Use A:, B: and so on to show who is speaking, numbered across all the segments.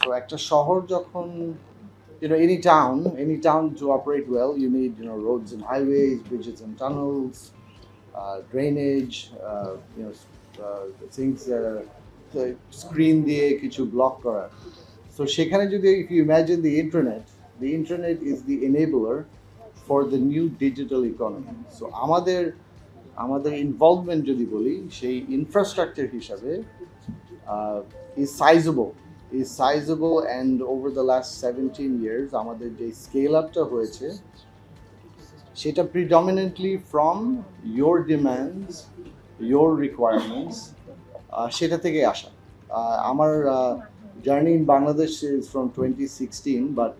A: So একটা শহর যখন any town to operate well, you need roads and highways, bridges and tunnels, drainage, things screen দিয়ে কিছু block করা. So সেখানে যদি if you imagine the internet is the enabler for the new digital economy. So আমাদের involvement যদি বলি সেই infrastructure হিসাবে is sizable and over the last 17 years আমাদের যে স্কেল আপটা হয়েছে সেটা predominantly from your demands, your requirements, সেটা থেকে আসা। আমার journey in Bangladesh is from 2016, but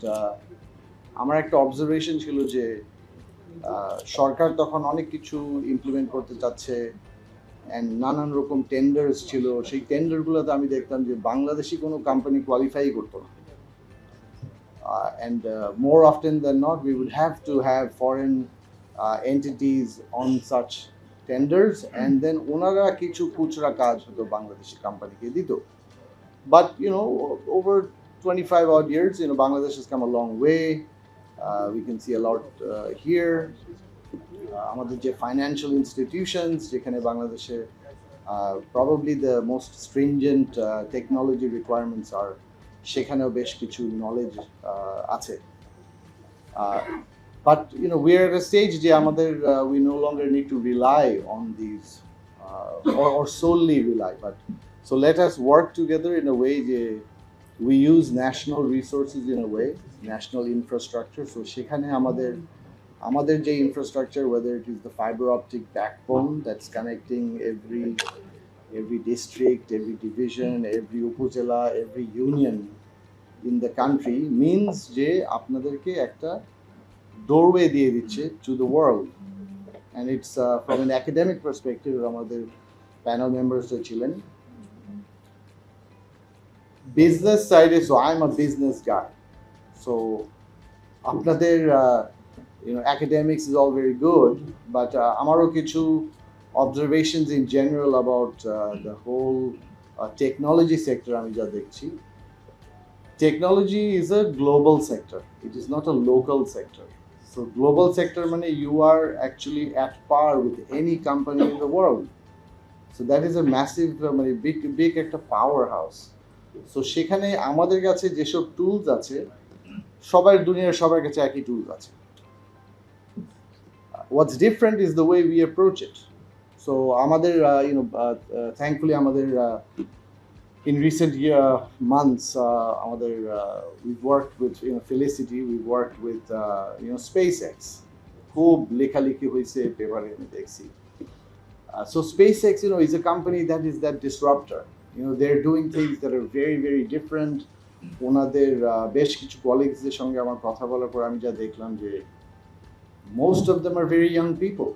A: আমার একটা অবজারভেশন ছিল যে সরকার তখন অনেক কিছু ইমপ্লিমেন্ট করতে চাচ্ছে অ্যান্ড নানান রকম টেন্ডার্স ছিল। সেই টেন্ডারগুলোতে আমি দেখতাম যে বাংলাদেশি কোনো কোম্পানি কোয়ালিফাই করতো না। And more often than not, we would have to have foreign entities on such tenders, and then ওনারা কিছু খুচরা কাজ হতো বাংলাদেশি কোম্পানিকে দিত। But over 25 odd years, Bangladesh has come a long way. We can see a lot here. আমাদের যে financial institutions যেখানে বাংলাদেশে probably the most stringent technology requirements are, সেখানেও বেশ কিছু নলেজ আছে। But we are at a stage যে আমাদের we no longer need to rely on these or solely rely, but so let us work together in a way যে we use national resources in a way, national infrastructure. So সেখানে আমাদের যে infrastructure, whether it is the fiber optic backbone that's connecting every district, every division, every উপজেলা, every union in the country, means যে আপনাদেরকে একটা doorway দিয়ে দিচ্ছে to the world. And it's from an academic perspective, আমাদের panel members ছিলেন business side. So I'm a business guy, so আপনাদের academics is all very good, but আমারও কিছু observations in general about the whole technology sector আমি যা দেখছি। Technology is a global sector, it is not a local sector. So global sector মানে you are actually at par with any company in the world. So that is a massive মানে big একটা powerhouse. So সেখানে আমাদের কাছে যেসব tools আছে দুনিয়ার সবার কাছে একই টুলস আছে। What's different is the way we approach it. So আমাদের thankfully আমাদের in recent months আমাদের we've worked with Felicity, we've worked with SpaceX, খুব লেখালেখি হয়েছে পেপারে আমি দেখছি। So SpaceX is a company that is that disruptor. They're doing things that are very very different. ওনাদের বেশ কিছু কলিগসদের সঙ্গে আমার কথা বলার পর আমি যা দেখলাম যে most of them are very young people.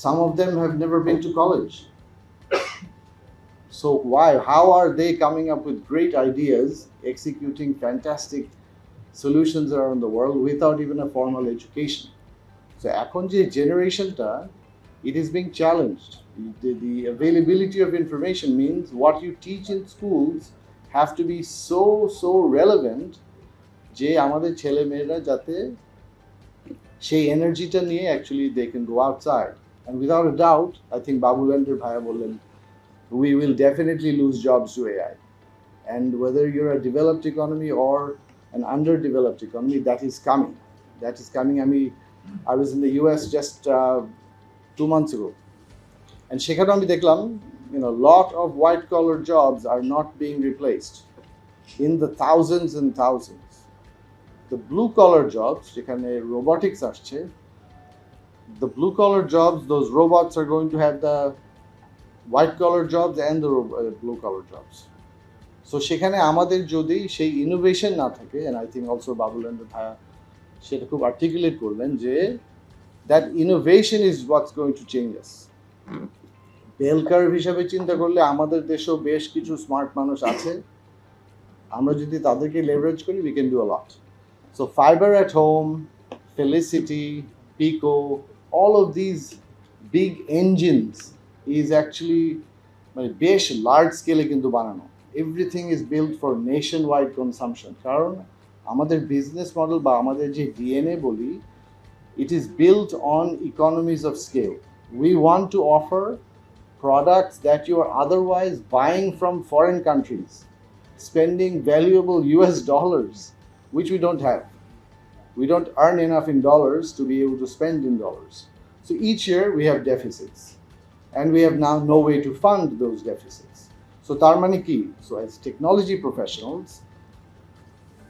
A: Some of them have never been to college. So how are they coming up with great ideas, executing fantastic solutions around the world without even a formal education? So এখন যে generationটা, it is being challenged. The availability of information means what you teach in schools have to be so relevant যে আমাদের ছেলে মেয়েরা যাতে সেই এনার্জিটা নিয়ে actually they can go outside. And without a doubt, I think বাবুল্যান্ডের ভাইয়া বললেন, we will definitely lose jobs to AI. And whether you're a developed economy or an underdeveloped economy, that is coming. I was in the US just 2 months ago, and সেখানে আমি দেখলাম lot of white collar jobs are not being replaced in the thousands and thousands. The blue collar jobs, যেখানে robotics আসছে, the blue collar jobs, those robots are going to have the white collar jobs and the blue collar jobs. So সেখানে আমাদের যদি সেই innovation না থাকে, and I think also Babuland ভাইয়া সেটা খুব আর্টিকুলেট করলেন যে that innovation is what's going to change us. Bell curve হিসাবে চিন্তা করলে আমাদের দেশেও বেশ কিছু স্মার্ট মানুষ আছে, আমরা যদি তাদেরকে লেভারেজ করি we can do a lot. So fiber at home, Felicity, Pico, all of these big engines is actually বেশ লার্জ স্কেলে কিন্তু বানানো। Everything is build for nation wide কনসামশন। কারণ আমাদের বিজনেস মডেল বা আমাদের যে ডিএনএ বলি, it is built on economies of scale. We want to offer products that you are otherwise buying from foreign countries, spending valuable US dollars, which we don't have. We don't earn enough in dollars to be able to spend in dollars. So each year we have deficits, and we have now no way to fund those deficits. So তার মানে কি? So as technology professionals,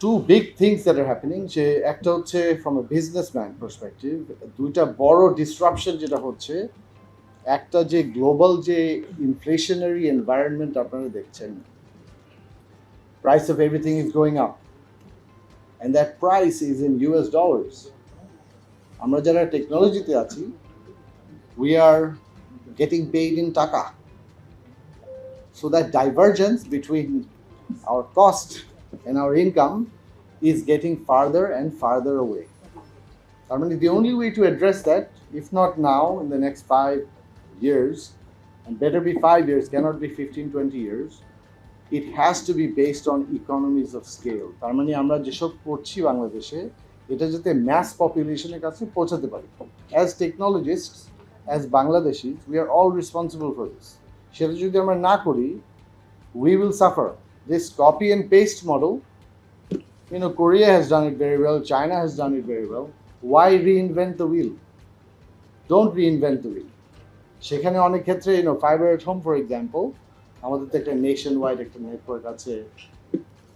A: two big things that are happening, যে একটা হচ্ছে from a businessman perspective, দুইটা বড় disruption যেটা হচ্ছে, একটা যে গ্লোবাল যে ইনফ্লেশনারি এনভায়রনমেন্ট আপনারা দেখছেন, price of everything is going up, and that price is in US dollars. আমরা যারা টেকনোলজিতে আছি, we are getting paid in টাকা. So that divergence between our cost and our income is getting farther and farther away. I mean, the only way to address that, if not now, in the next 5 years, and better be 5 years, cannot be 15, 20 years, it has to be based on economies of scale. তার মানে আমরা যেসব করছি বাংলাদেশে, এটা যাতে mass পপুলেশনের কাছে পৌঁছাতে পারি। As technologists, as Bangladeshis, we are all responsible for this. সেটা যদি আমরা না করি, we will suffer. This copy and paste model, Korea has done it very well, China has done it very well. Why reinvent the wheel? Don't reinvent the wheel. সেখানে অনেক ক্ষেত্রে, fiber at home, for example, আমাদের তো একটা nationwide একটা network আছে,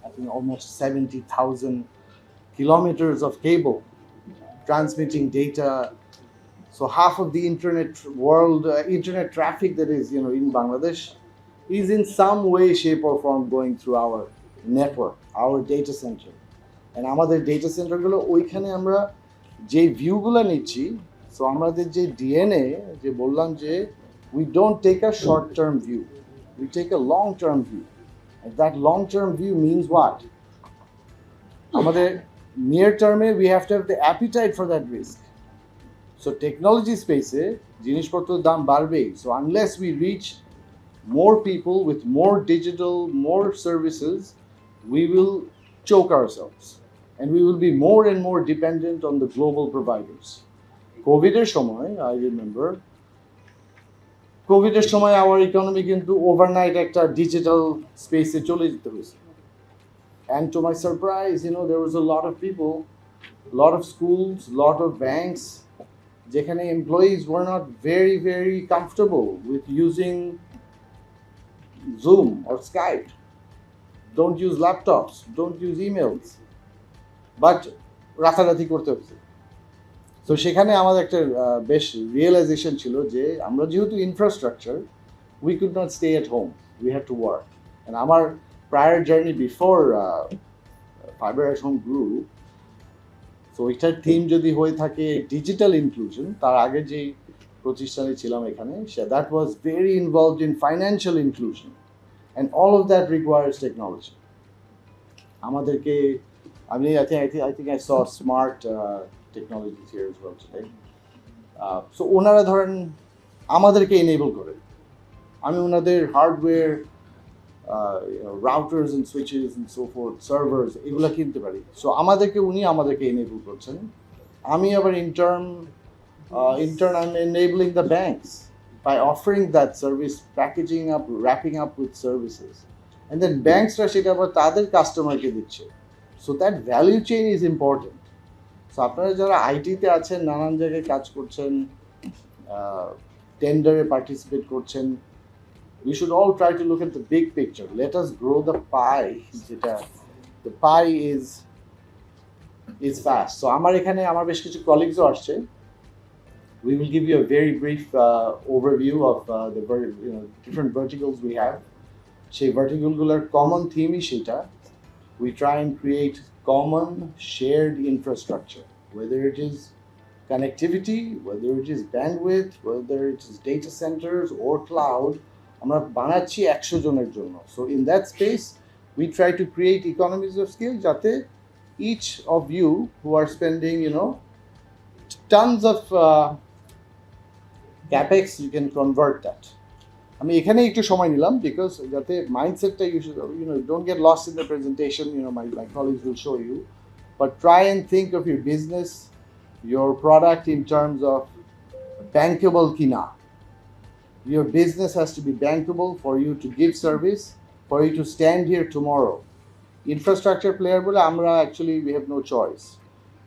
A: I think almost 70,000 kilometers of cable transmitting data. So half of the internet world, internet traffic that is, in Bangladesh is in some way, shape or form going through our network, our data center. And আমাদের data center গুলো ওইখানে আমরা যে view গুলো নিচ্ছি, so আমাদের যে DNA যে বললাম যে we don't take a short term view, we take a long term view. And that long term view means what? আমাদের near term we have to have the appetite for that risk. So technology space জিনিসপত্রের দাম বাড়বেই. So unless we reach more people with more digital, more services, we will choke ourselves. And we will be more and more dependent on the global providers. COVID-এর সময়, I remember, COVID-এর সময় our economy কিন্তু overnight একটা digital space চলে যেতে হয়েছে. And to my surprise, there was a lot of people, a lot of schools, a lot of banks, যেখানে employees were not very, very comfortable with using Zoom or Skype. Don't use laptops, don't use emails. But রাতারাতি করতে হচ্ছে। So সেখানে আমাদের একটা বেশ realisation ছিল যে আমরা যেহেতু infrastructure, we could not stay at home, we had to work. And আমার prior journey before fiber at home grew, so এটার থিম যদি হয়ে থাকে ডিজিটাল ইনক্লুশন, তার আগে যে প্রতিষ্ঠানে ছিলাম এখানে, that was very involved in financial inclusion, and all of that requires technology. আমাদেরকে, I think I saw smart technologies here as well today. So ওনারা ধরেন আমাদেরকে enable করে, আমি ওনাদের hardware, routers and switches and so forth, servers, এগুলা কিনতে পারি। So উনি আমাদেরকে enable করছেন। আমি আবার in turn I'm enabling the banks by offering that service, packaging up, wrapping up with services, and then banksরা সেটা আবার তাদের কাস্টমারকে দিচ্ছে। So that value chain is important. So আপনারা যারা আইটিতে আছেন, নানান জায়গায় কাজ করছেন, টেন্ডারে পার্টিসিপেট করছেন, we should all try to look at the big picture. Let us grow the pie. The pie is fast. So আমার এখানে আমার বেশ কিছু কলিগসও আসছে. We will give you a very brief overview of the different verticals we have. সেই ভার্টিকালগুলোর common থিমই সেটা, we try and create common shared infrastructure, whether it is connectivity, whether it is bandwidth, whether it is data centers or cloud. আমরা বানাচ্ছি 100 জনের জন্য. So in that space we try to create economies of scale যাতে each of you who are spending tons of capex, you can convert that. আমি এখানে একটু সময় নিলাম বিকজ যাতে মাইন্ডসেটটা don't get lost in the presentation. My colleagues will show you, but try and think of your business, your product in terms of bankable kina. Your business has to be bankable for you to give service, for you to stand here tomorrow. Infrastructure player bole amra actually we have no choice.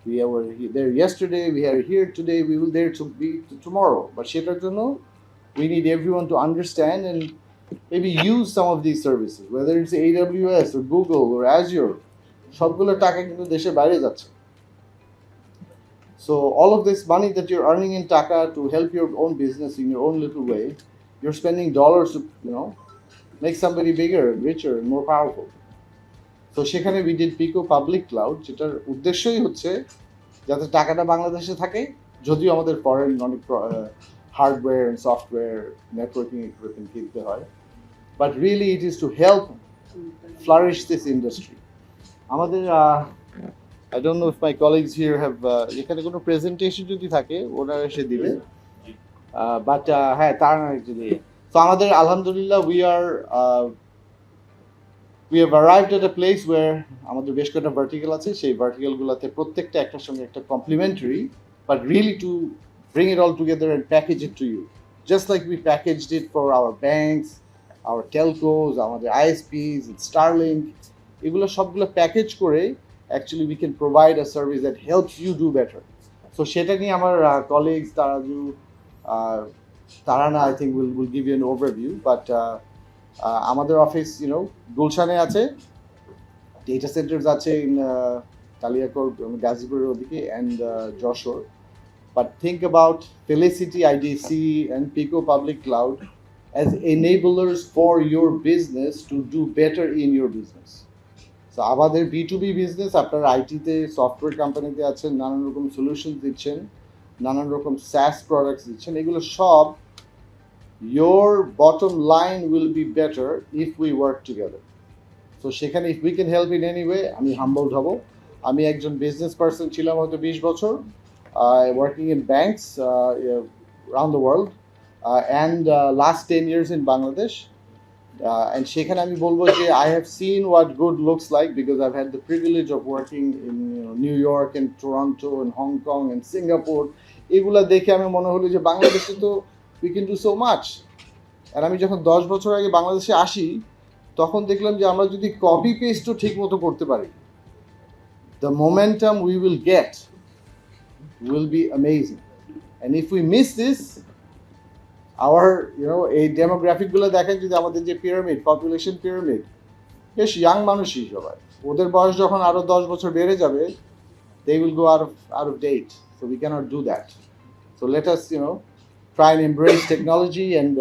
A: We were there yesterday, we are here today, we will there to be tomorrow. But shetar jonno we need everyone to understand and maybe use some of these services, whether it's AWS or Google or Azure. সবগুলো টাকা কিন্তু দেশের বাইরে যাচ্ছে. So all of this money that you're earning in Taka to help your own business in your own little way, you're spending dollars to make somebody bigger, richer, and more powerful. So সেখানে we did Pico Public Cloud, যেটার উদ্দেশ্যই হচ্ছে যাতে টাকাটা বাংলাদেশে থাকে, যদিও আমাদের ফরেন অনেক hardware and software networking equipment কিনতে হয়, but really it is to help flourish this industry. আমাদের I don't know if my colleagues here have এখানে কোনো প্রেজেন্টেশন যদি থাকে ওনারা এসে দিবে, বাট হ্যাঁ তারা যদি তো আমাদের আলহামদুলিল্লাহ we have arrived at a place where আমাদের বেশ কয়েকটা ভার্টিক্যাল আছে, সেই ভার্টিক্যালগুলোতে প্রত্যেকটা একটার সঙ্গে একটা complimentary, but really to bring it all together and package it to you, just like we packaged it for our banks, our telcos, আমাদের ISPs, Starlink, এগুলো সবগুলো প্যাকেজ করে actually we can provide a service that helps you do better. So সেটা নিয়ে আমার colleagues Tarana I think will give you an overview, but আমাদের office গুলশানে আছে, ডেটা সেন্টার্স আছে ইন কালিয়াকৈর, গাজীপুরের ওদিকে and Jessore. But think about Felicity IDC and Pico Public Cloud as enablers for your business to do better in your business. So আমাদের B2B business, আপনার আইটিতে software কোম্পানিতে আছেন, নানান রকম সলিউশন দিচ্ছেন, নানান রকম SaaS প্রোডাক্টস দিচ্ছেন, এগুলো সব your bottom line will be better if we work together. So সেখানে if we can help in any way, আমি humbled হব. আমি একজন বিজনেস পারসন ছিলাম হয়তো 20 বছর, working in banks around the world, and last 10 years in Bangladesh. And সেখানে আমি বলবো যে I have seen what good looks like because I've had the privilege of working in New York and Toronto and Hong Kong and Singapore. এগুলা দেখে আমি মনে হলো যে বাংলাদেশে তো we can do so much. আর আমি যখন 10 বছর আগে বাংলাদেশে আসি তখন দেখলাম যে আমরা যদি কপি পেস্টও ঠিক মতো করতে পারি, the momentum we will get will be amazing. And if we miss this, our এই ডেমোগ্রাফিক গুলো দেখেন, যদি আমাদের যে পিরামিড, পপুলেশন পিরামিড, বেশ ইয়াং মানুষই সবাই, ওদের বয়স যখন আরো 10 বছর বেড়ে যাবে, they will go out of date. So we cannot do that. So let us try and embrace technology, and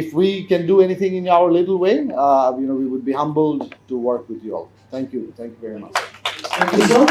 A: if we can do anything in our little way, we would be humbled to work with you all. Thank you very much.
B: Thank you, sir.